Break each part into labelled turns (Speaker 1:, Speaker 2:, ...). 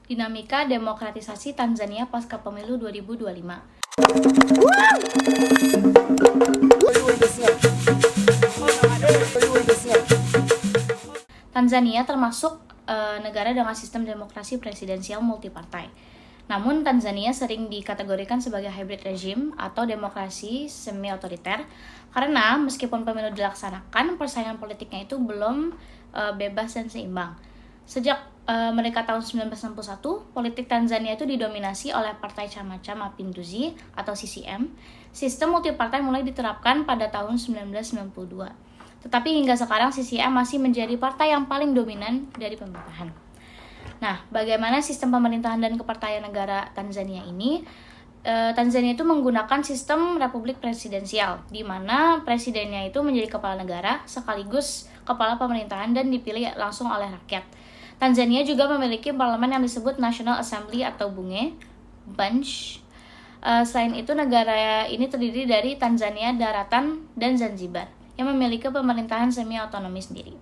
Speaker 1: Dinamika demokratisasi Tanzania pasca pemilu 2025. Tanzania termasuk negara dengan sistem demokrasi presidensial multipartai. Namun Tanzania sering dikategorikan sebagai hybrid regime atau demokrasi semi-otoriter karena meskipun pemilu dilaksanakan, persaingan politiknya itu belum bebas dan seimbang. Sejak merdeka tahun 1961, politik Tanzania itu didominasi oleh Partai Chama Cha Mapinduzi atau CCM. Sistem multipartai mulai diterapkan pada tahun 1992. Tetapi hingga sekarang CCM masih menjadi partai yang paling dominan dari pemerintahan. Nah, bagaimana sistem pemerintahan dan kepartaian negara Tanzania ini? Tanzania itu menggunakan sistem republik presidensial, di mana presidennya itu menjadi kepala negara sekaligus kepala pemerintahan dan dipilih langsung oleh rakyat. Tanzania juga memiliki parlemen yang disebut National Assembly atau Bunge. Selain itu, negara ini terdiri dari Tanzania Daratan dan Zanzibar, yang memiliki pemerintahan semi-otonomi sendiri.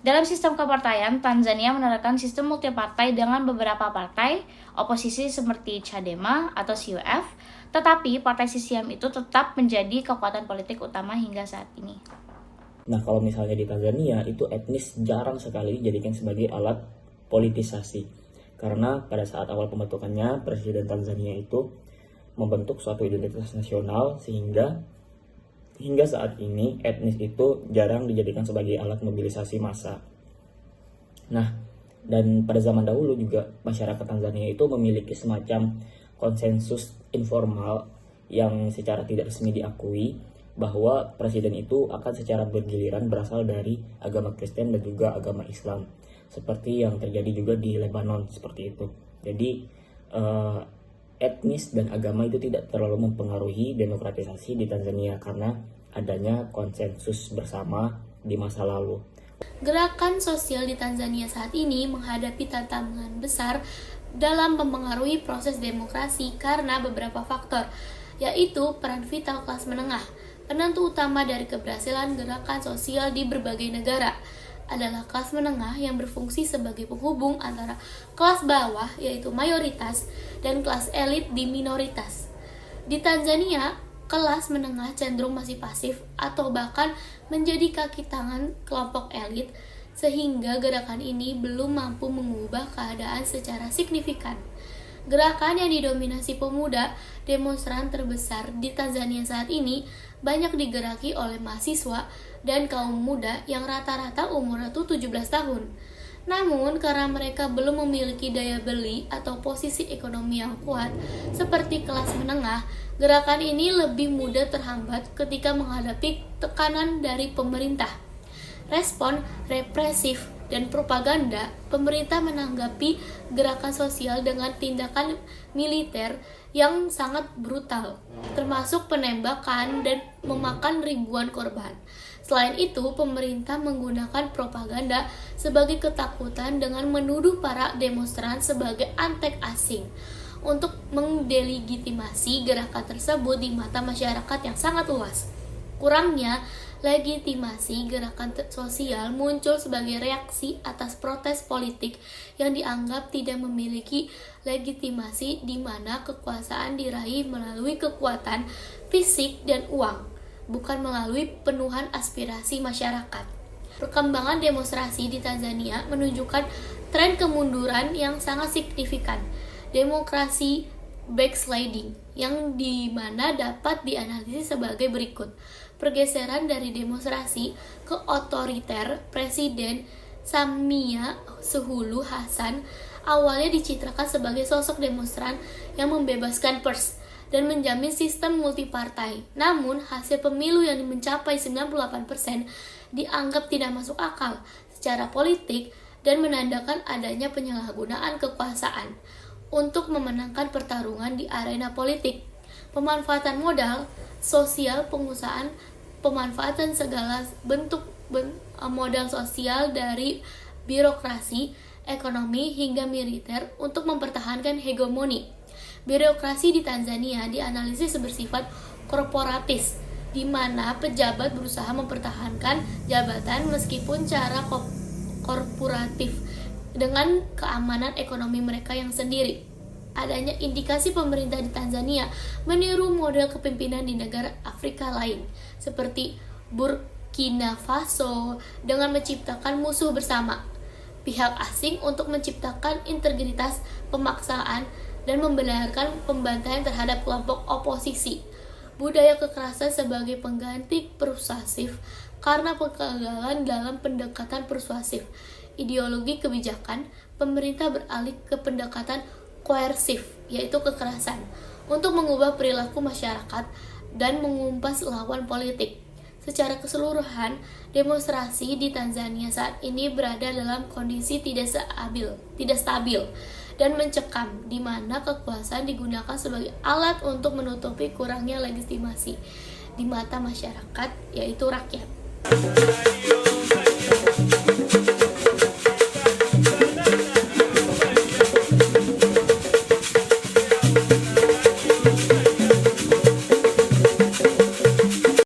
Speaker 1: Dalam sistem kepartaian, Tanzania menerapkan sistem multipartai dengan beberapa partai oposisi seperti Chadema atau CUF, tetapi partai CCM itu tetap menjadi kekuatan politik utama hingga saat ini.
Speaker 2: Nah, kalau misalnya di Tanzania, itu etnis jarang sekali dijadikan sebagai alat politisasi. Karena pada saat awal pembentukannya, Presiden Tanzania itu membentuk suatu identitas nasional sehingga hingga saat ini etnis itu jarang dijadikan sebagai alat mobilisasi massa. Nah, dan pada zaman dahulu juga masyarakat Tanzania itu memiliki semacam konsensus informal yang secara tidak resmi diakui bahwa presiden itu akan secara bergiliran berasal dari agama Kristen dan juga agama Islam, seperti yang terjadi juga di Lebanon seperti itu. Jadi etnis dan agama itu tidak terlalu mempengaruhi demokratisasi di Tanzania karena adanya konsensus bersama di masa lalu.
Speaker 3: Gerakan sosial di Tanzania saat ini menghadapi tantangan besar dalam mempengaruhi proses demokrasi karena beberapa faktor, yaitu peran vital kelas menengah. Penentu utama dari keberhasilan gerakan sosial di berbagai negara adalah kelas menengah yang berfungsi sebagai penghubung antara kelas bawah, yaitu mayoritas, dan kelas elit di minoritas. Di Tanzania, kelas menengah cenderung masih pasif atau bahkan menjadi kaki tangan kelompok elit, sehingga gerakan ini belum mampu mengubah keadaan secara signifikan. Gerakan yang didominasi pemuda, demonstran terbesar di Tanzania saat ini banyak digeraki oleh mahasiswa dan kaum muda yang rata-rata umurnya tuh 17 tahun. Namun, karena mereka belum memiliki daya beli atau posisi ekonomi yang kuat seperti kelas menengah, gerakan ini lebih mudah terhambat ketika menghadapi tekanan dari pemerintah. Respon represif dan propaganda, pemerintah menanggapi gerakan sosial dengan tindakan militer yang sangat brutal, termasuk penembakan dan memakan ribuan korban. Selain itu, pemerintah menggunakan propaganda sebagai ketakutan dengan menuduh para demonstran sebagai antek asing untuk mendelegitimasi gerakan tersebut di mata masyarakat yang sangat luas. Kurangnya legitimasi gerakan sosial muncul sebagai reaksi atas protes politik yang dianggap tidak memiliki legitimasi, di mana kekuasaan diraih melalui kekuatan fisik dan uang, bukan melalui penuhan aspirasi masyarakat. Perkembangan demonstrasi di Tanzania menunjukkan tren kemunduran yang sangat signifikan. Demokrasi backsliding yang dimana dapat dianalisis sebagai berikut. Pergeseran dari demonstrasi ke otoriter. Presiden Samia Suluhu Hassan awalnya dicitrakan sebagai sosok demonstran yang membebaskan pers dan menjamin sistem multipartai. Namun, hasil pemilu yang mencapai 98% dianggap tidak masuk akal secara politik dan menandakan adanya penyalahgunaan kekuasaan untuk memenangkan pertarungan di arena politik. Pemanfaatan modal sosial pengusahaan, pemanfaatan segala bentuk modal sosial dari birokrasi, ekonomi, hingga militer untuk mempertahankan hegemoni. Birokrasi di Tanzania dianalisis bersifat korporatis, di mana pejabat berusaha mempertahankan jabatan meskipun cara korporatif dengan keamanan ekonomi mereka yang sendiri. Adanya indikasi pemerintah di Tanzania meniru model kepemimpinan di negara Afrika lain, seperti Burkina Faso, dengan menciptakan musuh bersama pihak asing untuk menciptakan integritas pemaksaan dan membenarkan pembantaian terhadap kelompok oposisi. Budaya kekerasan sebagai pengganti persuasif karena kegagalan dalam pendekatan persuasif. Ideologi kebijakan, pemerintah beralih ke pendekatan koersif, yaitu kekerasan, untuk mengubah perilaku masyarakat dan mengumpas lawan politik. Secara keseluruhan, demonstrasi di Tanzania saat ini berada dalam kondisi tidak stabil dan mencekam, di mana kekuasaan digunakan sebagai alat untuk menutupi kurangnya legitimasi di mata masyarakat, yaitu rakyat.